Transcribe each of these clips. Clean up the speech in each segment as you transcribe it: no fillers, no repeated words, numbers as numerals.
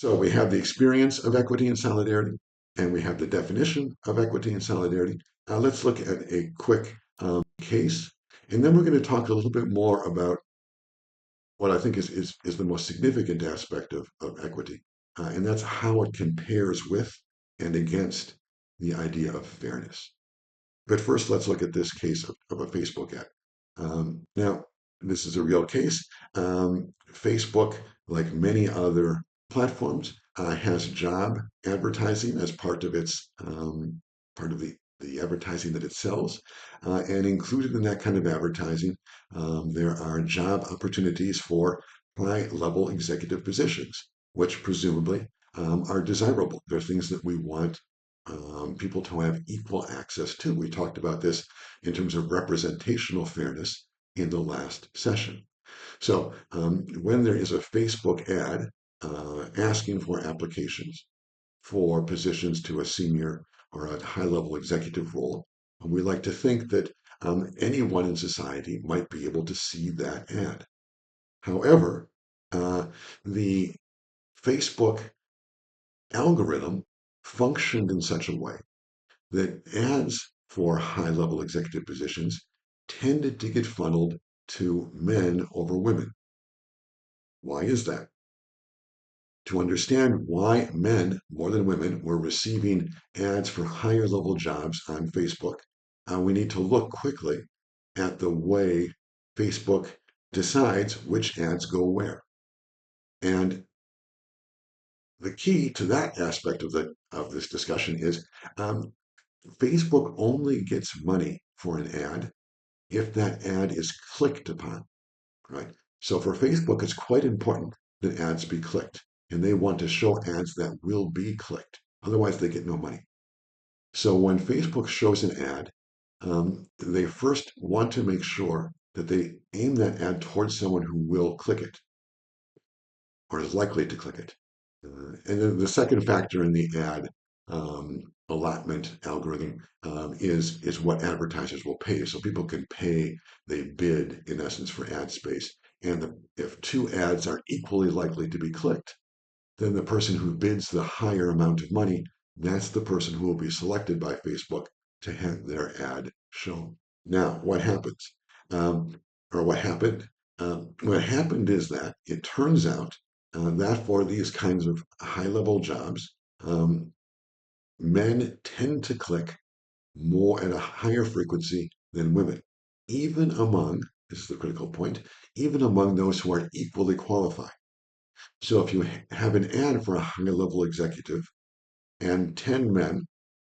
So we have the experience of equity and solidarity, and we have the definition of equity and solidarity. Let's look at a quick case, and then we're going to talk a little bit more about what I think is the most significant aspect of equity, and that's how it compares with and against the idea of fairness. But first, let's look at this case of a Facebook ad. Now, this is a real case. Facebook, like many other platforms, has job advertising as part of its part of the advertising that it sells, and included in that kind of advertising, there are job opportunities for high-level executive positions, which presumably are desirable. They're things that we want people to have equal access to. We talked about this in terms of representational fairness in the last session. So when there is a Facebook ad asking for applications for positions to a senior or a high level executive role, we like to think that anyone in society might be able to see that ad. However, the Facebook algorithm functioned in such a way that ads for high level executive positions tended to get funneled to men over women. Why is that? To understand why men more than women were receiving ads for higher level jobs on Facebook, we need to look quickly at the way Facebook decides which ads go where. And the key to that aspect of this discussion is um, Facebook only gets money for an ad if that ad is clicked upon, right? So for Facebook, it's quite important that ads be clicked, and they want to show ads that will be clicked. Otherwise, they get no money. So when Facebook shows an ad, they first want to make sure that they aim that ad towards someone who will click it or is likely to click it. And then the second factor in the ad allotment algorithm is what advertisers will pay. So people can pay, they bid in essence for ad space. And if two ads are equally likely to be clicked, then the person who bids the higher amount of money, that's the person who will be selected by Facebook to have their ad shown. Now, what happens? Or what happened? What happened is that it turns out that for these kinds of high level jobs, um, men tend to click more at a higher frequency than women, even among, this is the critical point, even among those who are equally qualified. So if you have an ad for a high level executive and 10 men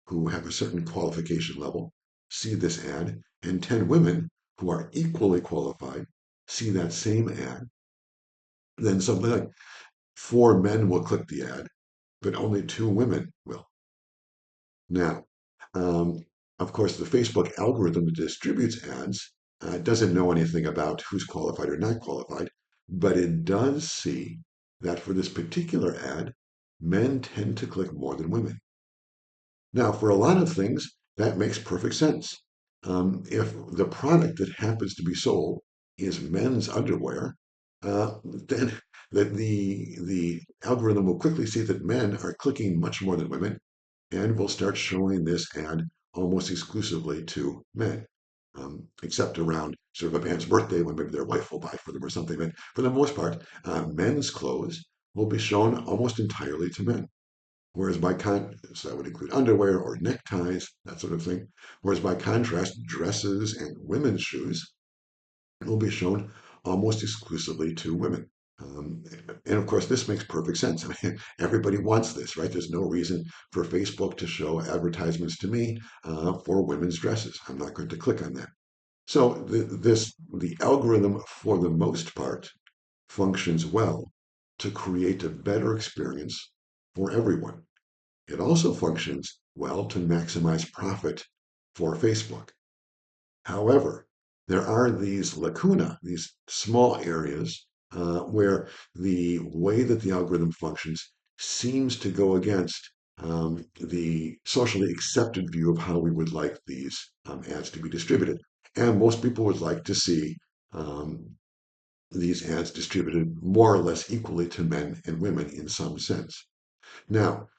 who have a certain qualification level see this ad, and 10 women who are equally qualified see that same ad, then something like 4 men will click the ad, but only 2 women will. Now, um, of course, the Facebook algorithm that distributes ads doesn't know anything about who's qualified or not qualified, but it does see that for this particular ad, men tend to click more than women. Now, for a lot of things, that makes perfect sense. If the product that happens to be sold is men's underwear, then the algorithm will quickly see that men are clicking much more than women, and will start showing this ad almost exclusively to men, except around sort of a man's birthday when maybe their wife will buy for them or something. But for the most part, men's clothes will be shown almost entirely to men. Whereas so that would include underwear or neckties, that sort of thing. Whereas by contrast, dresses and women's shoes will be shown almost exclusively to women. Um, and of course, this makes perfect sense. I mean, everybody wants this, right? There's no reason for Facebook to show advertisements to me for women's dresses. I'm not going to click on that. So the algorithm, for the most part, functions well to create a better experience for everyone. It also functions well to maximize profit for Facebook. However, there are these lacuna, these small areas where the way that the algorithm functions seems to go against the socially accepted view of how we would like these ads to be distributed. And most people would like to see um, these ads distributed more or less equally to men and women in some sense. Now,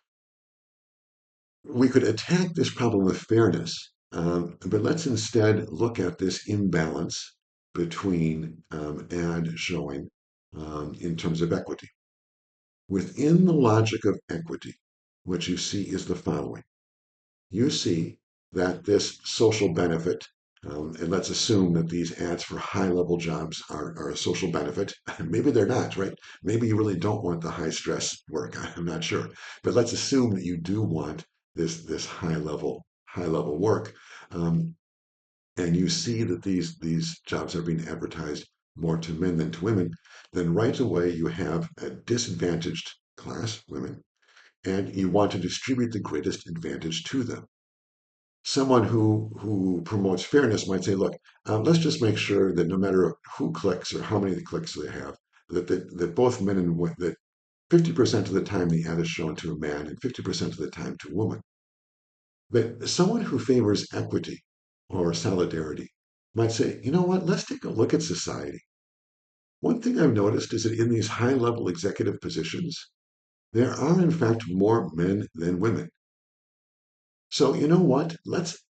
we could attack this problem with fairness, but let's instead look at this imbalance between ad showing in terms of equity. Within the logic of equity, what you see is the following. You see that this social benefit, and let's assume that these ads for high level jobs are a social benefit. Maybe they're not, right? Maybe you really don't want the high stress work. I'm not sure. But let's assume that you do want this high level work. Um, and you see that these jobs are being advertised more to men than to women, then right away you have a disadvantaged class, women, and you want to distribute the greatest advantage to them. Someone who promotes fairness might say, look, let's just make sure that no matter who clicks or how many clicks they have, that both men and women, that 50% of the time the ad is shown to a man and 50% of the time to a woman. But someone who favors equity or solidarity might say, you know what, let's take a look at society. One thing I've noticed is that in these high level executive positions, there are in fact more men than women. So you know what? Let's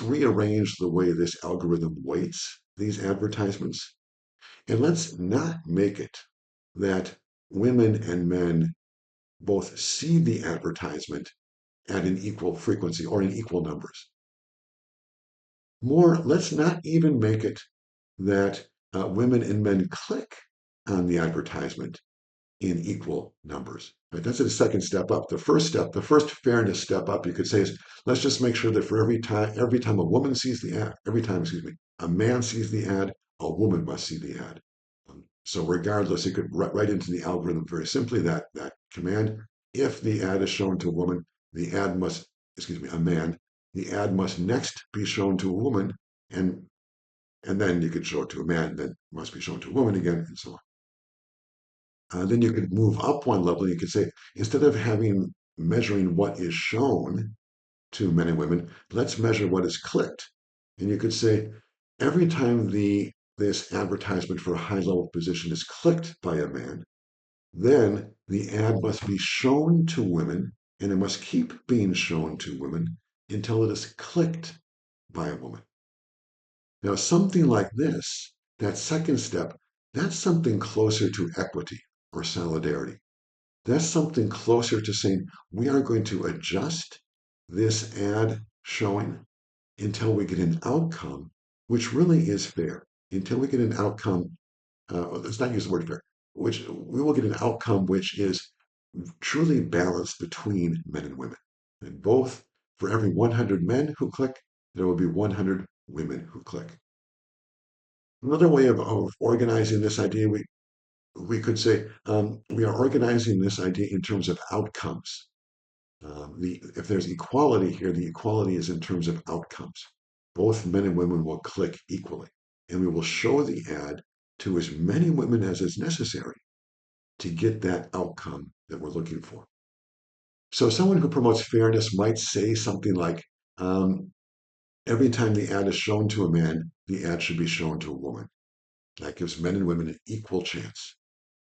rearrange the way this algorithm weights these advertisements, and let's not make it that women and men both see the advertisement at an equal frequency or in equal numbers. More, let's not even make it that women and men click on the advertisement in equal numbers. Right? That's the second step up. The first fairness step up, you could say, is let's just make sure that for every time a woman sees the ad, every time, excuse me, a man sees the ad, a woman must see the ad. So regardless, you could write into the algorithm very simply that command: if the ad is shown to a woman, the ad must, excuse me, a man, the ad must next be shown to a woman, and and then you could show it to a man, then must be shown to a woman again, and so on. Then you could move up one level. You could say, instead of having measuring what is shown to men and women, let's measure what is clicked. And you could say, every time this advertisement for a high level position is clicked by a man, then the ad must be shown to women, and it must keep being shown to women until it is clicked by a woman. Now, something like this, that second step, that's something closer to equity or solidarity. That's something closer to saying we are going to adjust this ad showing until we get an outcome which really is fair. Until we get an outcome, let's not use the word fair, which we will get an outcome which is truly balanced between men and women. And both, for every 100 men who click, there will be 100 women who click. Another way of organizing this idea, we could say we are organizing this idea in terms of outcomes. If there's equality here, the equality is in terms of outcomes. Both men and women will click equally, and we will show the ad to as many women as is necessary to get that outcome that we're looking for. So someone who promotes fairness might say something like, every time the ad is shown to a man, the ad should be shown to a woman. That gives men and women an equal chance.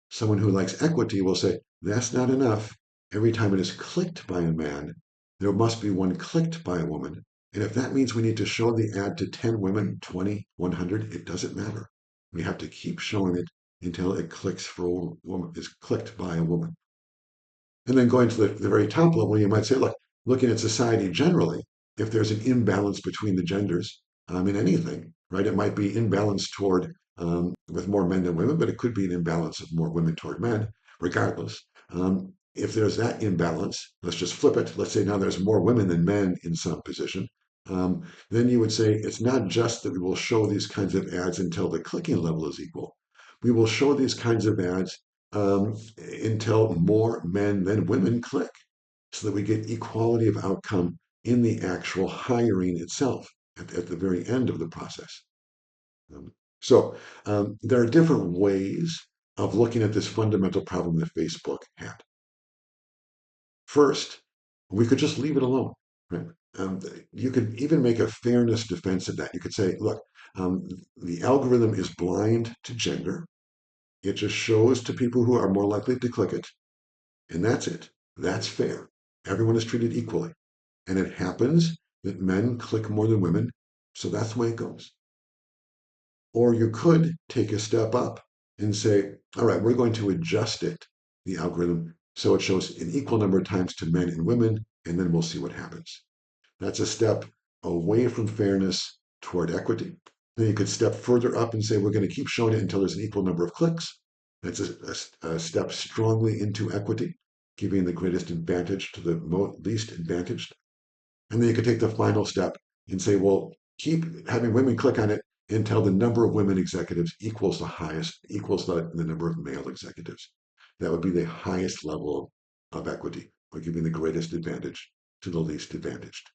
Someone who likes equity will say, that's not enough. Every time it is clicked by a man, there must be one clicked by a woman. And if that means we need to show the ad to 10 women, 20, 100, it doesn't matter. We have to keep showing it until it clicks for a woman, is clicked by a woman. And then going to the very top level, you might say, look, looking at society generally, if there's an imbalance between the genders in anything, right? It might be imbalance toward with more men than women, but it could be an imbalance of more women toward men, regardless. If there's that imbalance, let's just flip it. Let's say now there's more women than men in some position. Then you would say it's not just that we will show these kinds of ads until the clicking level is equal. We will show these kinds of ads until more men than women click so that we get equality of outcome in the actual hiring itself at the very end of the process. Um, so there are different ways of looking at this fundamental problem that Facebook had. First, we could just leave it alone. Right? Um, you could even make a fairness defense of that. You could say, look, the algorithm is blind to gender. It just shows to people who are more likely to click it, and that's it. That's fair. Everyone is treated equally. And it happens that men click more than women, so that's the way it goes. Or you could take a step up and say, all right, we're going to adjust it, the algorithm, so it shows an equal number of times to men and women, and then we'll see what happens. That's a step away from fairness toward equity. Then you could step further up and say, we're going to keep showing it until there's an equal number of clicks. That's a step strongly into equity, giving the greatest advantage to the least advantaged. And then you could take the final step and say, well, keep having women click on it until the number of women executives equals the number of male executives. That would be the highest level of equity, or giving the greatest advantage to the least advantaged.